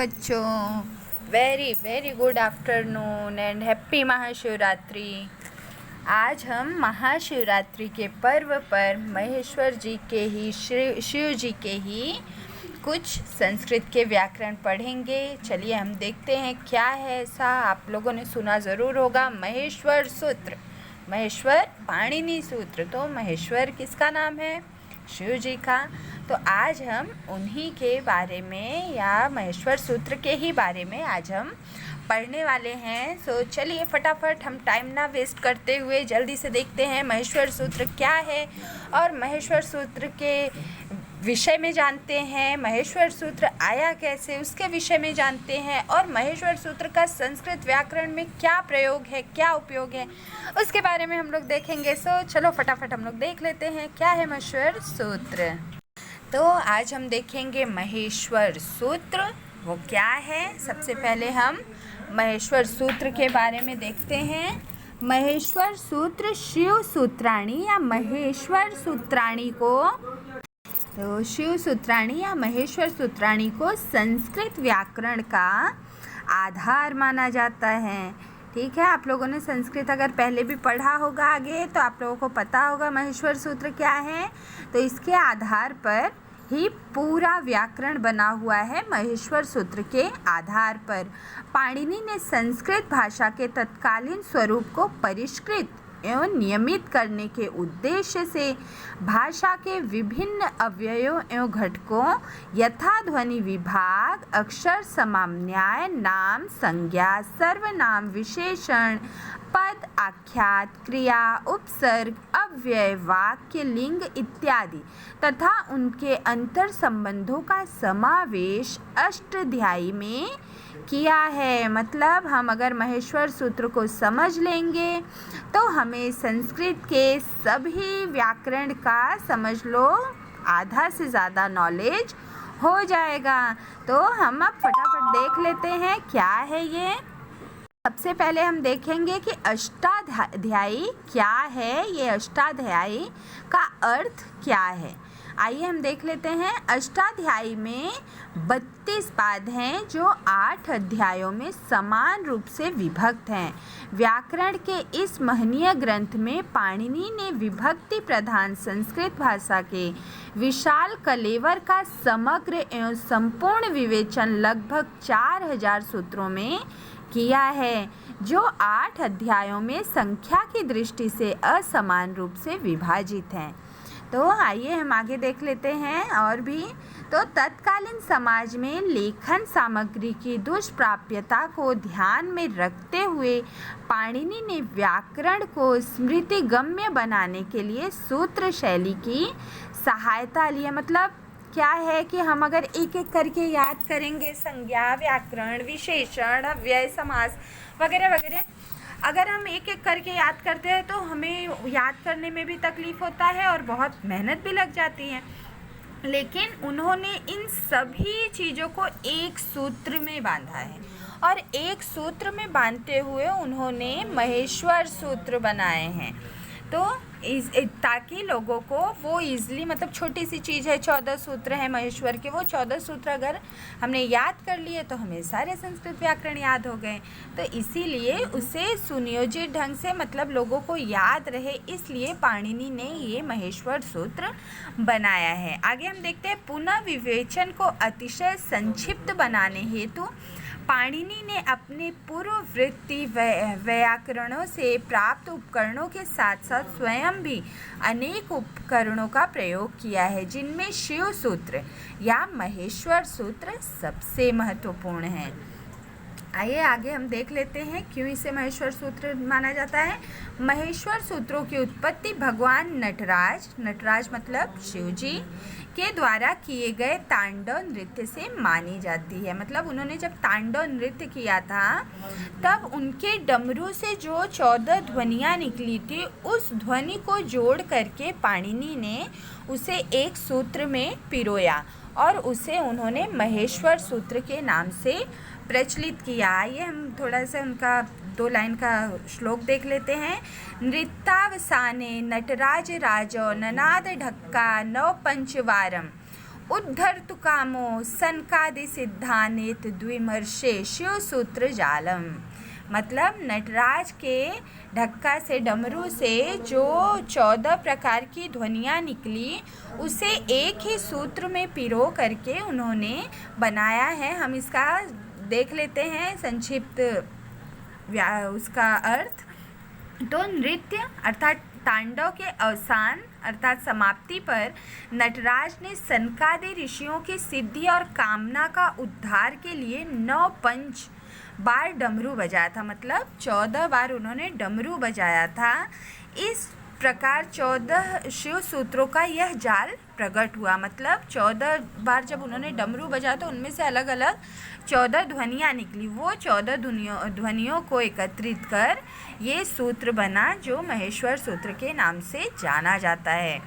बच्चों, very very good afternoon and happy Mahashivratri. आज हम महाशिवरात्रि के पर्व पर महेश्वर जी के ही शिव जी के ही कुछ संस्कृत के व्याकरण पढ़ेंगे। चलिए हम देखते हैं क्या है ऐसा। आप लोगों ने सुना ज़रूर होगा महेश्वर सूत्र, महेश्वर पाणिनि सूत्र। तो महेश्वर किसका नाम है? शिव जी का। तो आज हम उन्हीं के बारे में या महेश्वर सूत्र के ही बारे में आज हम पढ़ने वाले हैं। सो चलिए फटाफट हम टाइम ना वेस्ट करते हुए जल्दी से देखते हैं महेश्वर सूत्र क्या है और महेश्वर सूत्र के विषय में जानते हैं। महेश्वर सूत्र आया कैसे उसके विषय में जानते हैं और महेश्वर सूत्र का संस्कृत व्याकरण में क्या प्रयोग है, क्या उपयोग है, उसके बारे में हम लोग देखेंगे। सो चलो फटाफट हम लोग देख लेते हैं क्या है महेश्वर सूत्र। तो आज हम देखेंगे महेश्वर सूत्र वो क्या है। सबसे पहले हम महेश्वर सूत्र के बारे में देखते हैं। महेश्वर सूत्र शिव सूत्राणी या महेश्वर सूत्राणी को शिव सूत्राणी या महेश्वर सूत्राणी को संस्कृत व्याकरण का आधार माना जाता है। ठीक है, आप लोगों ने संस्कृत अगर पहले भी पढ़ा होगा आगे तो आप लोगों को पता होगा महेश्वर सूत्र क्या है। तो इसके आधार पर ही पूरा व्याकरण बना हुआ है। महेश्वर सूत्र के आधार पर पाणिनि ने संस्कृत भाषा के तत्कालीन स्वरूप को परिष्कृत एवं नियमित करने के उद्देश्य से भाषा के विभिन्न अव्ययों एवं घटकों यथा ध्वनि विभाग, अक्षर समन्वय, नाम, संज्ञा, सर्वनाम, विशेषण, पद, आख्यात, क्रिया, उपसर्ग, अव्यय, वाक्य, लिंग इत्यादि तथा उनके अंतर संबंधों का समावेश अष्टाध्यायी में किया है। मतलब हम अगर महेश्वर सूत्र को समझ लेंगे तो हमें संस्कृत के सभी व्याकरण का समझ लो आधा से ज़्यादा नॉलेज हो जाएगा। तो हम अब फटाफट देख लेते हैं क्या है ये। सबसे पहले हम देखेंगे कि अष्टाध्यायी क्या है। ये अष्टाध्यायी का अर्थ क्या है, आइए हम देख लेते हैं। अष्टाध्यायी में 32 पाद हैं जो 8 अध्यायों में समान रूप से विभक्त हैं। व्याकरण के इस महनीय ग्रंथ में पाणिनि ने विभक्ति प्रधान संस्कृत भाषा के विशाल कलेवर का समग्र एवं संपूर्ण विवेचन लगभग 4000 सूत्रों में किया है, जो 8 अध्यायों में संख्या की दृष्टि से असमान रूप से विभाजित हैं। तो आइए हम आगे देख लेते हैं और भी। तो तत्कालीन समाज में लेखन सामग्री की दुष्प्राप्यता को ध्यान में रखते हुए पाणिनि ने व्याकरण को स्मृतिगम्य बनाने के लिए सूत्र शैली की सहायता ली है। मतलब क्या है कि हम अगर एक एक करके याद करेंगे संज्ञा, व्याकरण, विशेषण, अव्यय, समास वगैरह वगैरह, अगर हम एक एक करके याद करते हैं तो हमें याद करने में भी तकलीफ़ होता है और बहुत मेहनत भी लग जाती है। लेकिन उन्होंने इन सभी चीज़ों को एक सूत्र में बांधा है और एक सूत्र में बांधते हुए उन्होंने महेश्वर सूत्र बनाए हैं। तो ताकि लोगों को वो ईज़िली, मतलब छोटी सी चीज़ है, 14 सूत्र है महेश्वर के, वो 14 सूत्र अगर हमने याद कर लिए तो हमें सारे संस्कृत व्याकरण याद हो गए। तो इसीलिए उसे सुनियोजित ढंग से, मतलब लोगों को याद रहे, इसलिए पाणिनि ने ये महेश्वर सूत्र बनाया है। आगे हम देखते हैं। पुनः विवेचन को अतिशय संक्षिप्त बनाने हेतु पाणिनि ने अपने पूर्ववर्ती व्याकरणों से प्राप्त उपकरणों के साथ साथ स्वयं भी अनेक उपकरणों का प्रयोग किया है, जिनमें शिव सूत्र या महेश्वर सूत्र सबसे महत्वपूर्ण है। आइए आगे हम देख लेते हैं क्यों इसे महेश्वर सूत्र माना जाता है। महेश्वर सूत्रों की उत्पत्ति भगवान नटराज मतलब शिव जी के द्वारा किए गए तांडव नृत्य से मानी जाती है। मतलब उन्होंने जब तांडव नृत्य किया था तब उनके डमरू से जो 14 ध्वनियाँ निकली थी, उस ध्वनि को जोड़ करके पाणिनि ने उसे एक सूत्र में पिरोया और उसे उन्होंने महेश्वर सूत्र के नाम से प्रचलित किया। आइए हम थोड़ा सा उनका 2 लाइन का श्लोक देख लेते हैं। नृत्यावसाने नटराज राजो ननाद ढक्का नव पंचवारम उद्धर्तु कामो सनकादि सिद्धानेत द्विमर्षे शिव सूत्र जालम। मतलब नटराज के ढक्का से, डमरू से जो 14 प्रकार की ध्वनियाँ निकली उसे एक ही सूत्र में पिरो करके उन्होंने बनाया है। हम इसका देख लेते हैं संक्षिप्त उसका अर्थ। तो नृत्य अर्थात तांडव के अवसान अर्थात समाप्ति पर नटराज ने सनकादि ऋषियों की सिद्धि और कामना का उद्धार के लिए 9 बार डमरू बजाया था। मतलब 14 बार उन्होंने डमरू बजाया था। इस प्रकार 14 शिव सूत्रों का यह जाल प्रकट हुआ। मतलब 14 बार जब उन्होंने डमरू बजाया तो उनमें से अलग अलग 14 ध्वनियाँ निकली। वो 14 ध्वनियों को एकत्रित कर ये सूत्र बना जो महेश्वर सूत्र के नाम से जाना जाता है।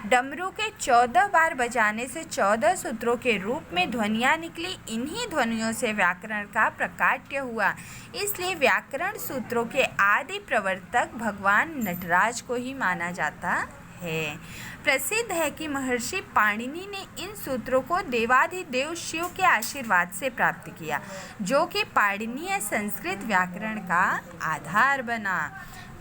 डमरू के 14 बार बजाने से 14 सूत्रों के रूप में ध्वनियाँ निकली। इन्हीं ध्वनियों से व्याकरण का प्रकाट्य हुआ। इसलिए व्याकरण सूत्रों के आदि प्रवर्तक भगवान नटराज को ही माना जाता है। प्रसिद्ध है कि महर्षि पाणिनि ने इन सूत्रों को देवाधिदेव शिव के आशीर्वाद से प्राप्त किया, जो कि पाणिनीय संस्कृत व्याकरण का आधार बना।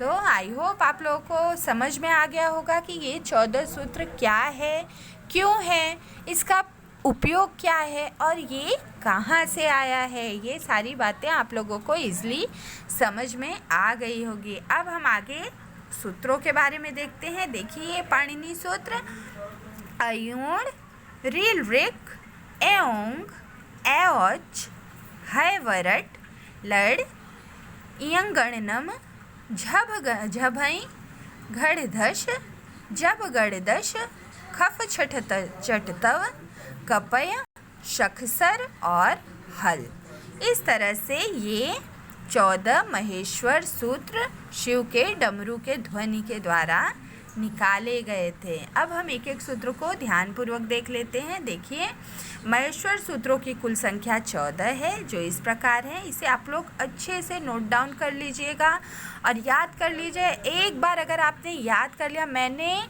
तो आई होप आप लोगों को समझ में आ गया होगा कि ये 14 सूत्र क्या है, क्यों है, इसका उपयोग क्या है और ये कहाँ से आया है। ये सारी बातें आप लोगों को ईज़िली समझ में आ गई होगी। अब हम आगे सूत्रों के बारे में देखते हैं। देखिए पाणिनि सूत्र अयुण रील रिक एओंग एओच हैवरट लड़ इयंगणनम झभई घड़धश जब गड़दश खफ चटतव कपय शखसर और हल। इस तरह से ये 14 महेश्वर सूत्र शिव के डमरू के ध्वनि के द्वारा निकाले गए थे। अब हम एक एक सूत्र को ध्यानपूर्वक देख लेते हैं। देखिए महेश्वर सूत्रों की कुल संख्या 14 है, जो इस प्रकार है। इसे आप लोग अच्छे से नोट डाउन कर लीजिएगा और याद कर लीजिए। एक बार अगर आपने याद कर लिया, मैंने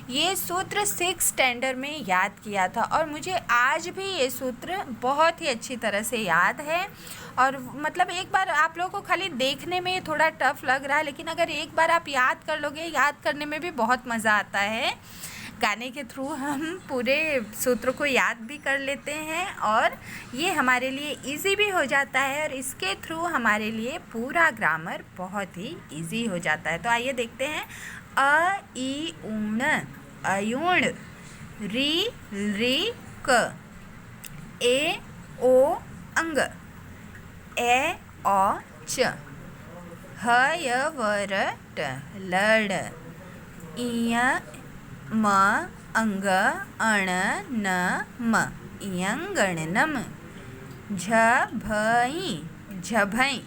ये सूत्र 6th स्टैंडर्ड में याद किया था और मुझे आज भी ये सूत्र बहुत ही अच्छी तरह से याद है। और मतलब एक बार आप लोगों को खाली देखने में थोड़ा टफ लग रहा है, लेकिन अगर एक बार आप याद कर लोगे, याद करने में भी बहुत मज़ा आता है। गाने के थ्रू हम पूरे सूत्र को याद भी कर लेते हैं और ये हमारे लिए इजी भी हो जाता है और इसके थ्रू हमारे लिए पूरा ग्रामर बहुत ही इजी हो जाता है। तो आइए देखते हैं। अ ई उण अयुण री क ए ओ अंग ए औ च ह य वर ट लड़ इय म अंग अण न म इयंगणनम झभई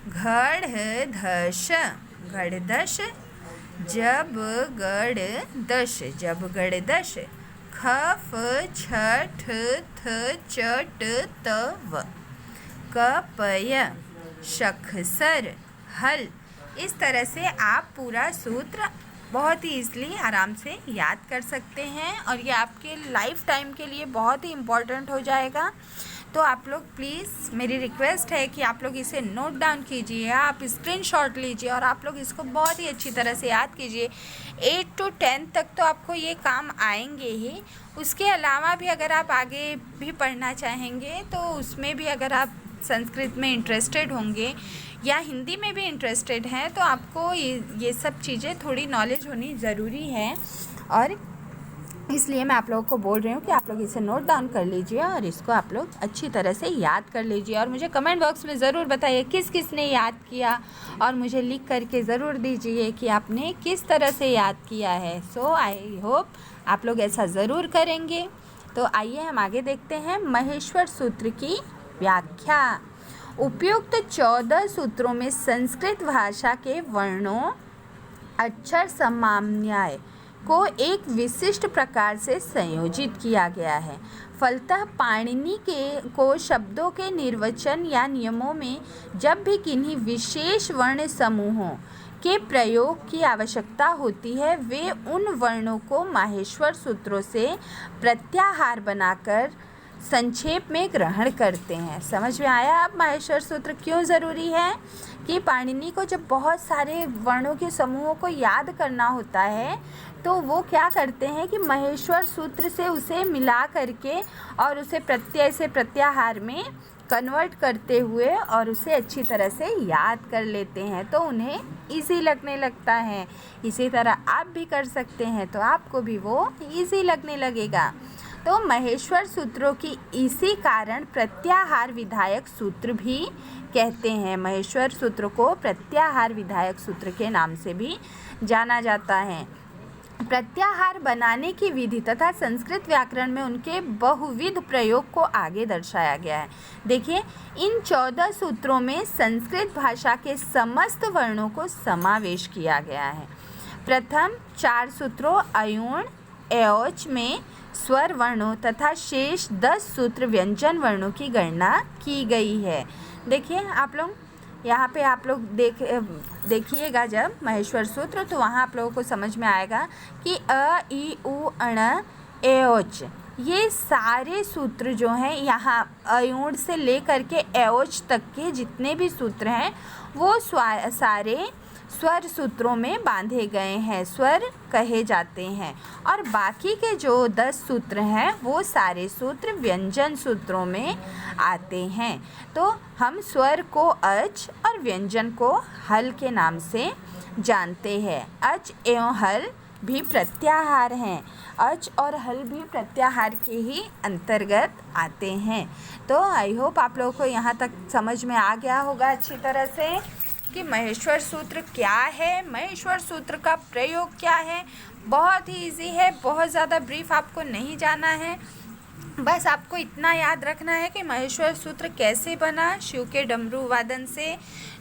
घड़धश घड़दश जब गड़दश खफ छठ थ चट तव कपय शखसर हल। इस तरह से आप पूरा सूत्र बहुत ही ईज़िली आराम से याद कर सकते हैं और ये आपके लाइफ टाइम के लिए बहुत ही इम्पोर्टेंट हो जाएगा। तो आप लोग प्लीज़, मेरी रिक्वेस्ट है कि आप लोग इसे नोट डाउन कीजिए, आप स्क्रीनशॉट लीजिए और आप लोग इसको बहुत ही अच्छी तरह से याद कीजिए। 8 to 10 तक तो आपको ये काम आएंगे ही। उसके अलावा भी अगर आप आगे भी पढ़ना चाहेंगे तो उसमें भी अगर आप संस्कृत में इंटरेस्टेड होंगे या हिंदी में भी इंटरेस्टेड हैं तो आपको ये सब चीज़ें थोड़ी नॉलेज होनी ज़रूरी है। और इसलिए मैं आप लोगों को बोल रही हूँ कि आप लोग इसे नोट डाउन कर लीजिए और इसको आप लोग अच्छी तरह से याद कर लीजिए। और मुझे कमेंट बॉक्स में ज़रूर बताइए किस किस ने याद किया और मुझे लिख करके ज़रूर दीजिए कि आपने किस तरह से याद किया है। सो आई होप आप लोग ऐसा ज़रूर करेंगे। तो आइए हम आगे देखते हैं। महेश्वर सूत्र की व्याख्या। उपयुक्त 14 सूत्रों में संस्कृत भाषा के वर्णों अक्षर समन्वय को एक विशिष्ट प्रकार से संयोजित किया गया है। फलतः पाणिनि को शब्दों के निर्वचन या नियमों में जब भी किन्हीं विशेष वर्ण समूहों के प्रयोग की आवश्यकता होती है वे उन वर्णों को माहेश्वर सूत्रों से प्रत्याहार बनाकर संक्षेप में ग्रहण करते हैं। समझ में आया अब माहेश्वर सूत्र क्यों ज़रूरी है? कि पाणिनि को जब बहुत सारे वर्णों के समूहों को याद करना होता है तो वो क्या करते हैं कि महेश्वर सूत्र से उसे मिला करके और उसे प्रत्यय से प्रत्याहार में कन्वर्ट करते हुए और उसे अच्छी तरह से याद कर लेते हैं, तो उन्हें इजी लगने लगता है। इसी तरह आप भी कर सकते हैं तो आपको भी वो इजी लगने लगेगा। तो महेश्वर सूत्रों की इसी कारण प्रत्याहार विधायक सूत्र भी कहते हैं। महेश्वर सूत्र को प्रत्याहार विधायक सूत्र के नाम से भी जाना जाता है। प्रत्याहार बनाने की विधि तथा संस्कृत व्याकरण में उनके बहुविध प्रयोग को आगे दर्शाया गया है। देखिए, इन 14 सूत्रों में संस्कृत भाषा के समस्त वर्णों को समावेश किया गया है। प्रथम 4 सूत्रों अयूण एओच में स्वर वर्णों तथा शेष 10 सूत्र व्यंजन वर्णों की गणना की गई है। देखिए आप लोग यहाँ पे आप लोग देखिएगा जब महेश्वर सूत्र तो वहाँ आप लोगों को समझ में आएगा कि अ ई उ अण ए ओच ये सारे सूत्र जो हैं यहाँ अयूण से लेकर के एओच तक के जितने भी सूत्र हैं वो सारे स्वर सूत्रों में बांधे गए हैं, स्वर कहे जाते हैं। और बाकी के जो 10 सूत्र हैं वो सारे सूत्र व्यंजन सूत्रों में आते हैं। तो हम स्वर को अच और व्यंजन को हल के नाम से जानते हैं। अच एवं हल भी प्रत्याहार हैं। अच और हल भी प्रत्याहार के ही अंतर्गत आते हैं। तो आई होप आप लोगों को यहाँ तक समझ में आ गया होगा अच्छी तरह से कि महेश्वर सूत्र क्या है, महेश्वर सूत्र का प्रयोग क्या है। बहुत ही इजी है, बहुत ज़्यादा ब्रीफ आपको नहीं जाना है। बस आपको इतना याद रखना है कि महेश्वर सूत्र कैसे बना। शिव के डमरू वादन से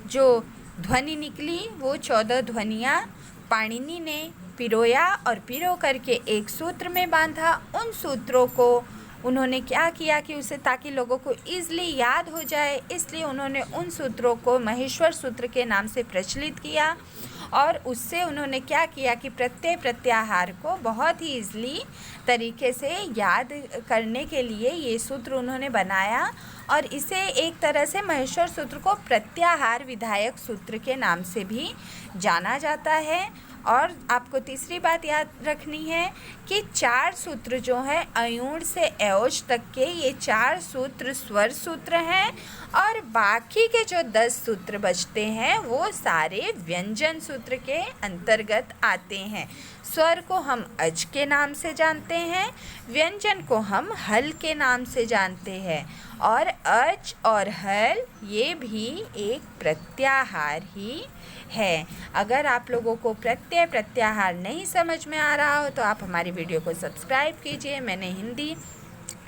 जो ध्वनि निकली वो 14 ध्वनियाँ पाणिनि ने पिरोया और पिरो करके एक सूत्र में बांधा। उन सूत्रों को उन्होंने क्या किया कि उसे ताकि लोगों को ईज़िली याद हो जाए, इसलिए उन्होंने उन सूत्रों को महेश्वर सूत्र के नाम से प्रचलित किया। और उससे उन्होंने क्या किया कि प्रत्यय प्रत्याहार को बहुत ही ईज़िली तरीके से याद करने के लिए ये सूत्र उन्होंने बनाया। और इसे एक तरह से महेश्वर सूत्र को प्रत्याहार विधायक सूत्र के नाम से भी जाना जाता है। और आपको तीसरी बात याद रखनी है कि 4 सूत्र जो हैं अयूण से एओज तक के, ये 4 सूत्र स्वर सूत्र हैं और बाकी के जो 10 सूत्र बचते हैं वो सारे व्यंजन सूत्र के अंतर्गत आते हैं। स्वर को हम अज के नाम से जानते हैं, व्यंजन को हम हल के नाम से जानते हैं। और अच और हल ये भी एक प्रत्याहार ही है। अगर आप लोगों को प्रत्यय प्रत्याहार नहीं समझ में आ रहा हो तो आप हमारी वीडियो को सब्सक्राइब कीजिए। मैंने हिंदी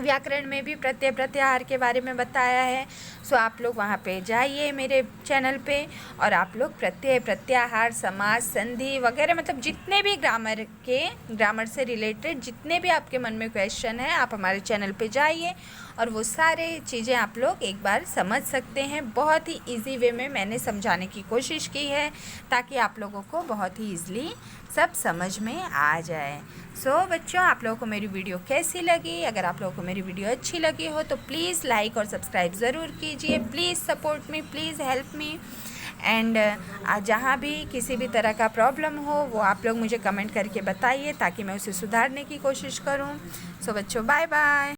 व्याकरण में भी प्रत्यय प्रत्याहार के बारे में बताया है। सो आप लोग वहाँ पे जाइए मेरे चैनल पे और आप लोग प्रत्यय प्रत्याहार समास संधि वगैरह मतलब जितने भी ग्रामर से रिलेटेड जितने भी आपके मन में क्वेश्चन है आप हमारे चैनल पे जाइए और वो सारे चीज़ें आप लोग एक बार समझ सकते हैं। बहुत ही इजी वे में मैंने समझाने की कोशिश की है ताकि आप लोगों को बहुत ही ईज़िली सब समझ में आ जाए। सो बच्चों, आप लोगों को मेरी वीडियो कैसी लगी? अगर आप लोगों को मेरी वीडियो अच्छी लगी हो तो प्लीज़ लाइक और सब्सक्राइब ज़रूर कीजिए। Please support me, please help me. And जहाँ भी किसी भी तरह का प्रॉब्लम हो वो आप लोग मुझे कमेंट करके बताइए ताकि मैं उसे सुधारने की कोशिश करूँ। सो बच्चों, बाय बाय।